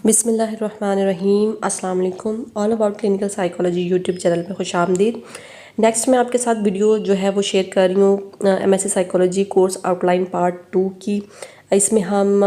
बिस्मिल्लाहिर्रहमानिर्रहीम अस्सलाम वालेकुम। All about clinical psychology YouTube channel पे खुश आमदीद। नेक्स्ट मैं आपके साथ वीडियो जो है वो शेयर कर रही हूँ MSc psychology course outline part 2 की। इसमें हम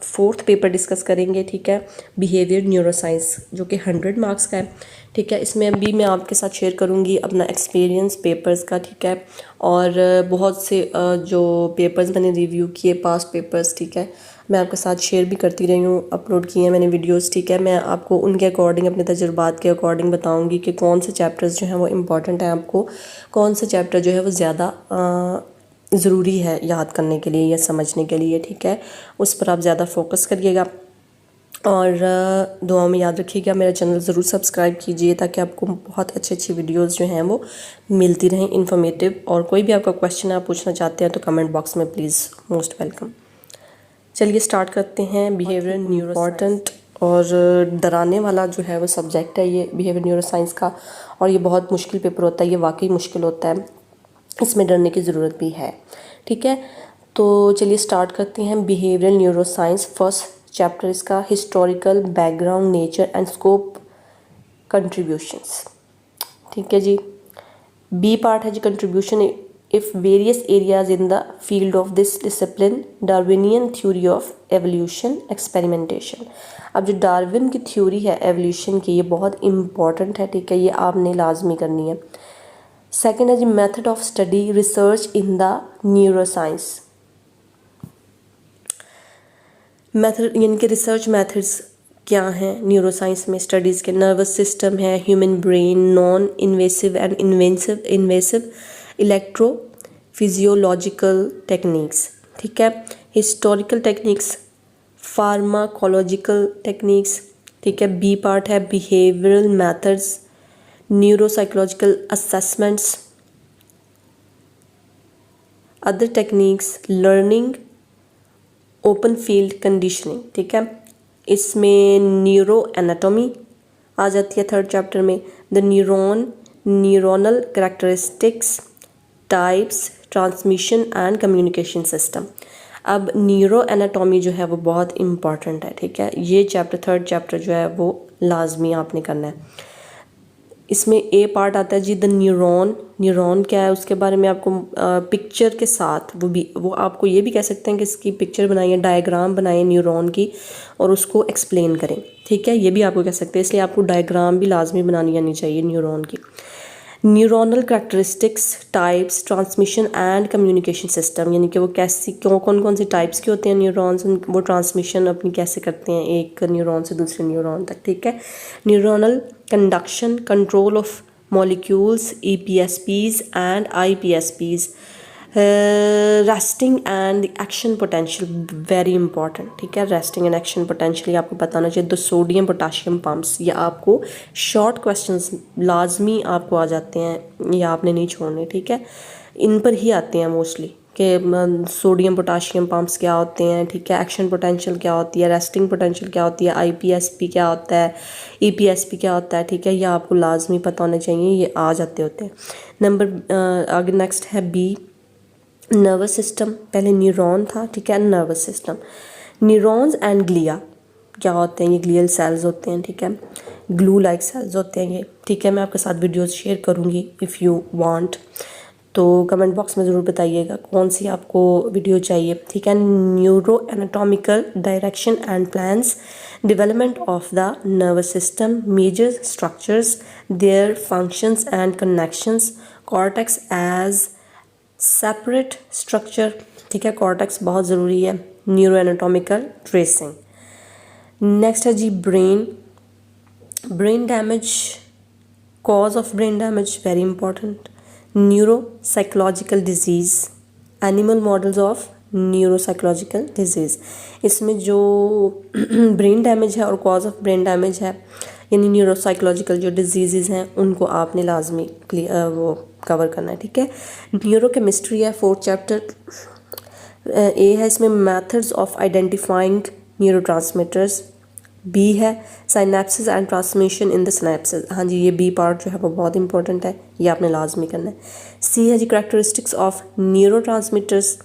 फोर्थ पेपर डिस्कस करेंगे, ठीक है, बिहेवियर न्यूरोसाइंस, जो कि 100 मार्क्स का है, ठीक है। इसमें अभी मैं आपके साथ शेयर करूँगी अपना एक्सपीरियंस पेपर्स का, ठीक है, और बहुत से जो पेपर्स मैंने रिव्यू किए, पास्ट पेपर्स, ठीक है, मैं आपके साथ शेयर भी करती रही हूँ, अपलोड किए हैं मैंने वीडियोस, ठीक है। मैं आपको उनके अकॉर्डिंग, अपने तजुर्बात के अकॉर्डिंग बताऊँगी कि कौन से चैप्टर्स जो हैं वो इम्पॉर्टेंट हैं, आपको कौन से चैप्टर जो है वो ज़्यादा ज़रूरी है याद करने के लिए या समझने के लिए, ठीक है। उस पर आप ज़्यादा फोकस करिएगा और दुआओं में याद रखिएगा। मेरा चैनल ज़रूर सब्सक्राइब कीजिए ताकि आपको बहुत अच्छी अच्छी वीडियोस जो हैं वो मिलती रहें, इन्फॉर्मेटिव। और कोई भी आपका क्वेश्चन आप पूछना चाहते हैं तो कमेंट बॉक्स में प्लीज़, मोस्ट वेलकम। चलिए स्टार्ट करते हैं। बिहेवियर इम्पॉर्टेंट और डराने वाला जो है वो सब्जेक्ट है ये बिहेवियर न्यूरोसाइंस का, और ये बहुत मुश्किल पेपर होता है, ये वाकई मुश्किल होता है, इसमें डरने की ज़रूरत भी है, ठीक है। तो चलिए स्टार्ट करते हैं। बिहेवियरल न्यूरोसाइंस, फर्स्ट चैप्टर इसका historical background, nature and scope, contributions, ठीक है जी। बी पार्ट है जी contribution if various areas in the field of this discipline, Darwinian theory of evolution, experimentation. अब जो डार्विन की थ्योरी है एवोल्यूशन की, ये बहुत इंपॉर्टेंट है, ठीक है, ये आपने लाजमी करनी है। सेकेंड है जी method of study, research in the neuroscience, method यानी कि रिसर्च मेथड्स क्या हैं न्यूरोसाइंस में स्टडीज़ के। नर्वस सिस्टम है, human brain, non invasive and invasive electro physiological techniques, ठीक है। हिस्टोरिकल टेक्निक्स, फार्माकोलॉजिकल टेक्निक्स, ठीक है। बी पार्ट है behavioural methods, neuropsychological assessments, other techniques, learning, open field conditioning, ठीक है। इसमें न्यूरो एनाटॉमी आ जाती है थर्ड चैप्टर में। The neuronal characteristics, types, transmission and communication system. अब न्यूरो एनाटॉमी जो है वो बहुत इंपॉर्टेंट है, ठीक है। ये चैप्टर, थर्ड चैप्टर जो है वो लाजमी आपने करना है। इसमें ए पार्ट आता है जी द न्यूरॉन क्या है उसके बारे में आपको पिक्चर के साथ, वो आपको ये भी कह सकते हैं कि इसकी पिक्चर बनाइए, डायग्राम बनाइए न्यूरॉन की और उसको एक्सप्लेन करें, ठीक है, ये भी आपको कह सकते हैं। इसलिए आपको डायग्राम भी लाजमी बनानी आनी चाहिए न्यूरॉन की। Neuronal characteristics, types, transmission and communication system, यानी कि वो कैसी कौन कौन से टाइप्स के होते हैं न्यूरॉन्स, वो ट्रांसमिशन अपनी कैसे करते हैं एक न्यूरॉन से दूसरे न्यूरॉन तक, ठीक है। Neuronal conduction, control of molecules, EPSPs and IPSPs, resting and action potential, very important, ठीक है। रेस्टिंग एंड एक्शन पोटेंशियल आपको पता होना चाहिए। द सोडियम पोटाशियम पंप्स, ये आपको शॉर्ट क्वेश्चंस लाजमी आपको आ जाते हैं, ये आपने नहीं छोड़ने, ठीक है। इन पर ही आते हैं मोस्टली कि सोडियम पोटाशियम पंप्स क्या होते हैं, ठीक है, एक्शन पोटेंशियल क्या होती है, रेस्टिंग पोटेंशियल क्या होती है, IPSP क्या होता है, EPSP क्या होता है, ठीक है, ये आपको लाजमी पता होना चाहिए, ये आ जाते होते हैं। नंबर आगे नेक्स्ट है बी, नर्वस सिस्टम। पहले न्यूरॉन था, ठीक है, nervous system. Neurons and glia क्या होते हैं, ये ग्लियल सेल्स होते हैं, ठीक है, ग्लू लाइक सेल्स होते हैं ये, ठीक है। मैं आपके साथ वीडियोस शेयर करूँगी इफ़ यू वांट, तो कमेंट बॉक्स में ज़रूर बताइएगा कौन सी आपको वीडियो चाहिए, ठीक है। Neuro anatomical direction and plans, development of the nervous system, major structures, their functions and connections, cortex as separate structure, ठीक है, कॉर्टेक्स बहुत ज़रूरी है। Neuro anatomical tracing. नेक्स्ट है जी brain damage, cause of brain damage, very important. Neuro psychological disease, animal models of neuropsychological disease. इसमें जो brain damage है और कॉज ऑफ ब्रेन डैमेज है, यानी न्यूरोसाइकोलॉजिकल जो डिजीज़ हैं उनको आपने लाजमी वो कवर करना है, ठीक है। न्यूरोकेमिस्ट्री है फोर्थ चैप्टर। ए है इसमें methods of identifying neurotransmitters. B है synapses and transmission in the synapses, हाँ जी, ये बी पार्ट जो है वो बहुत इंपॉर्टेंट है, ये आपने लाजमी करना है। सी है जी characteristics of neurotransmitters.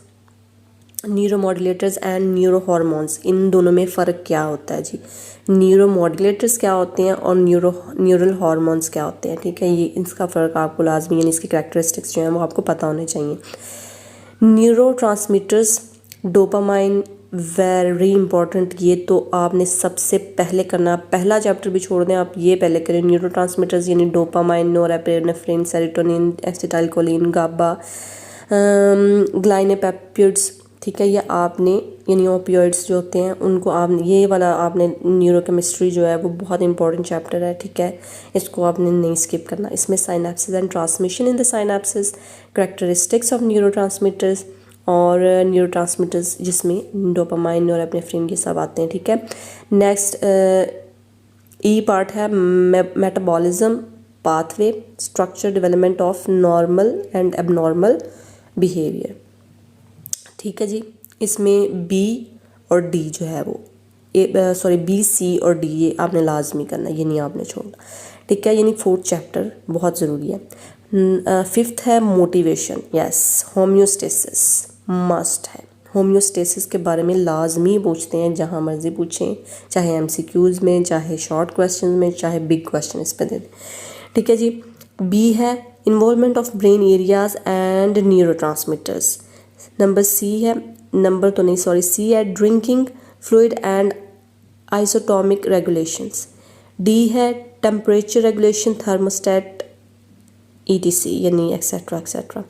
Neuromodulators and neuro hormones, इन दोनों में फ़र्क क्या होता है जी। न्यूरोमॉड्यूलेटर्स क्या होते हैं और न्यूरल हार्मोन्स क्या होते हैं, ठीक है। ये इसका फ़र्क आपको लाजमी, यानी इसकी करैक्टरिस्टिक्स जो हैं वो आपको पता होने चाहिए। न्यूरोट्रांसमीटर्स, डोपामाइन, वेरी इंपॉर्टेंट, ये तो आपने सबसे पहले करना, पहला चैप्टर भी छोड़ दें आप, ये पहले करें। न्यूरोट्रांसमीटर्स यानी डोपामाइन, नोरेपेनेफ्रिन, सेरोटोनिन, एसिटाइलकोलिन, गाबा, ग्लाइनेपेप्टिड्स, ठीक है। ये आपने, यानी ओपियोइड्स जो होते हैं उनको आप, ये वाला आपने, न्यूरोकेमिस्ट्री जो है वो बहुत इंपॉर्टेंट चैप्टर है, ठीक है। इसको आपने नहीं स्किप करना। इसमें synapses and transmission in the synapses, characteristics of neurotransmitters और न्यूरोट्रांसमीटर्स जिसमें डोपामाइन, नोरेपेनेफ्रिन ये सब आते हैं, ठीक है। नेक्स्ट ई पार्ट है metabolism pathway, structure, development of normal and abnormal behaviour, ठीक है जी। इसमें बी और डी जो है वो बी, सी और डी ये आपने लाजमी करना, ये नहीं आपने छोड़ना, ठीक है। यानी फोर्थ चैप्टर बहुत ज़रूरी है। फिफ्थ है मोटिवेशन, यस, होम्योस्टेसिस मस्ट है। होम्योस्टेसिस के बारे में लाजमी पूछते हैं, जहाँ मर्जी पूछें, चाहे एमसीक्यूज़ में, चाहे शॉर्ट क्वेश्चन में, चाहे बिग क्वेश्चन इस पर दे दें, ठीक है जी। बी है involvement of brain areas and neurotransmitters. Number C है, सी है drinking fluid and isotonic regulations. D है टेम्परेचर रेगुलेशन, थर्मोस्टेट, ETC यानी एक्सेट्रा एक्सेट्रा।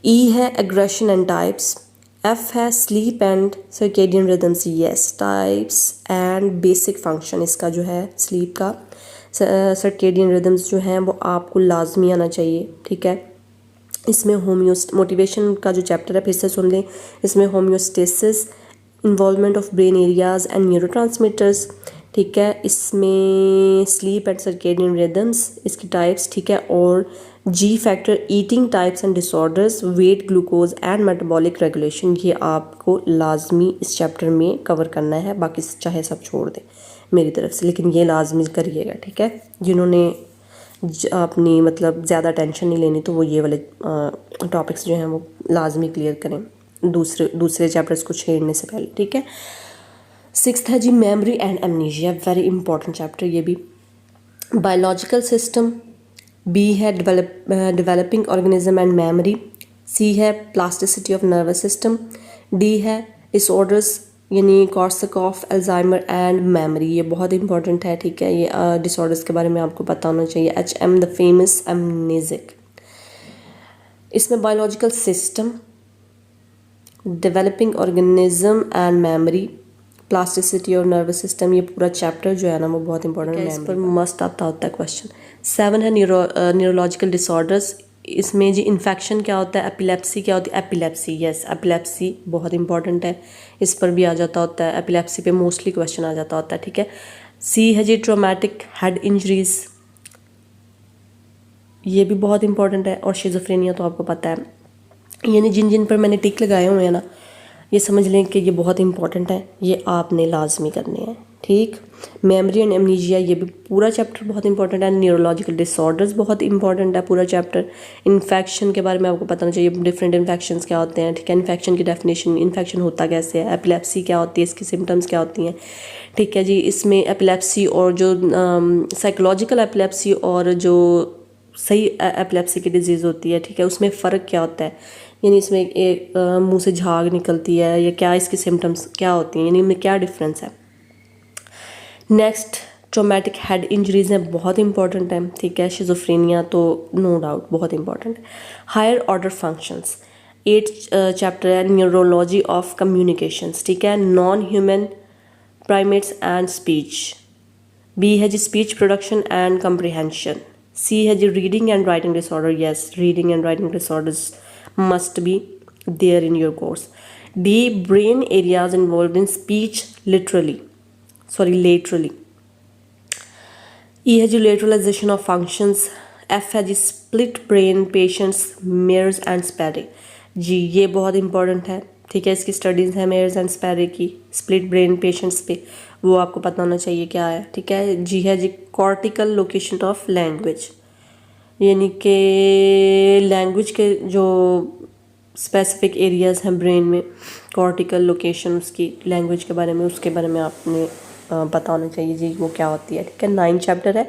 ई है एग्रेशन एंड टाइप्स। एफ है sleep and circadian rhythms, yes, types and basic function इसका जो है sleep का, सर्केडियन रिदम्स जो हैं वो आपको लाजमी आना चाहिए, ठीक है। इसमें मोटिवेशन का जो चैप्टर है फिर से सुन लें। इसमें homeostasis, involvement of brain areas and neurotransmitters, ठीक है। इसमें स्लीप एंड सर्केडियन रिदम्स, इसकी टाइप्स, ठीक है। और G factor, eating types and disorders, weight, glucose and metabolic regulation, ये आपको लाजमी इस चैप्टर में कवर करना है। बाकी चाहे सब छोड़ दें मेरी तरफ से, लेकिन ये लाजमी करिएगा, ठीक है। जिन्होंने अपनी मतलब ज़्यादा टेंशन नहीं लेनी तो वो ये वाले टॉपिक्स जो हैं वो लाजमी क्लियर करें दूसरे चैप्टर्स को छेड़ने से पहले, ठीक है। सिक्स्थ है जी memory and amnesia, very important chapter ये भी। बायोलॉजिकल सिस्टम, बी है developing organism and memory. C है plasticity of nervous system. D है डिसऑर्डर्स यानी कॉर्सकॉफ, अल्जाइमर एंड मेमोरी, ये बहुत इंपॉर्टेंट है, ठीक है। ये डिसऑर्डर्स के बारे में आपको पता होना चाहिए। HM the famous amnesic. इसमें biological system, developing organism and memory, plasticity और नर्वस सिस्टम, ये पूरा चैप्टर जो है ना वो बहुत इंपॉर्टेंट है, इस पर मस्ट आता होता है क्वेश्चन। 7 है न्यूरोलॉजिकल डिसऑर्डर्स। इसमें जी इन्फेक्शन क्या होता है, एपिलेप्सी क्या होती है, एपिलेप्सी, यस, एपिलेप्सी बहुत इंपॉर्टेंट है, इस पर भी आ जाता होता है, एपिलेप्सी पे मोस्टली क्वेश्चन आ जाता होता है, ठीक है। सी है जी ट्रॉमेटिक हेड इंजरीज, ये भी बहुत इंपॉर्टेंट है। और शिज़ोफ्रेनिया तो आपको पता है, यानी जिन जिन पर मैंने टिक लगाए हुए हैं ना, ये समझ लें कि ये बहुत इंपॉर्टेंट है, ये आपने लाजमी करने हैं, ठीक। मेमोरी एंड एमनीशिया, ये भी पूरा चैप्टर बहुत इंपॉर्टेंट है। न्यूरोलॉजिकल डिसऑर्डर्स बहुत इंपॉर्टेंट है पूरा चैप्टर। इन्फेक्शन के बारे में आपको पता होना चाहिए, डिफरेंट इन्फेक्शंस क्या होते हैं, ठीक है। इन्फेक्शन की डेफिनेशन, इन्फेक्शन होता कैसे है, एपिलेप्सी क्या होती है, इसकी सिम्टम्स क्या होती हैं, ठीक है जी। इसमें एपिलेप्सी और जो साइकोलॉजिकल एपिलेप्सी और जो सही एपिलेप्सी की डिजीज़ होती है, ठीक है, उसमें फ़र्क क्या होता है, यानी इसमें एक मुंह से झाग निकलती है या क्या, इसकी सिम्टम्स क्या होती हैं, यानी इनमें क्या डिफरेंस है। नेक्स्ट ट्रॉमेटिक हेड इंजरीज हैं, बहुत इंपॉर्टेंट है, ठीक है। शिज़ोफ्रेनिया तो नो डाउट बहुत इंपॉर्टेंट है। हायर ऑर्डर फंक्शंस, 8 चैप्टर है न्यूरोलॉजी ऑफ कम्युनिकेशंस, ठीक है। Non human primates and speech. B है जी speech production and comprehension. C है जी reading and writing disorder, yes, reading and writing disorders must be there in your course. D, brain areas involved in speech laterally. E है जी lateralization of functions. F है जी split brain patients, Mears and Sperry. जी ये बहुत important है, ठीक है। इसकी studies है Myers and स्पैरे की स्प्लिट ब्रेन पेशेंट्स पे, वो आपको पता होना चाहिए क्या है, ठीक है। जी है जी कॉर्टिकल लोकेशन ऑफ लैंग्वेज, यानी कि लैंग्वेज के जो स्पेसिफिक एरियाज़ हैं ब्रेन में, कॉर्टिकल लोकेशन उसकी, लैंग्वेज के बारे में, उसके बारे में आपने पता होना चाहिए जी वो क्या होती है। ठीक है, 9 चैप्टर है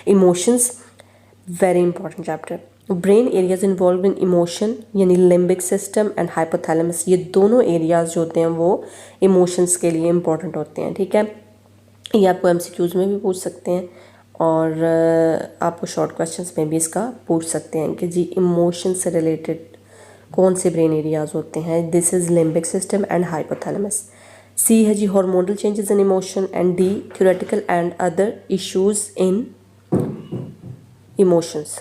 emotions, very important chapter. Brain areas involve in emotion यानी लिम्बिक सिस्टम एंड हाइपोथैलेमस, ये दोनों एरियाज जो होते हैं वो इमोशंस के लिए इंपॉर्टेंट होते हैं। ठीक है, ये आपको एमसीक्यूज में भी पूछ सकते हैं और आपको शॉर्ट क्वेश्चंस में भी इसका पूछ सकते हैं कि जी इमोशन से रिलेटेड कौन से ब्रेन एरियाज होते हैं। This is limbic system and hypothalamus. C है जी hormonal changes in emotion and D theoretical and other issues in emotions.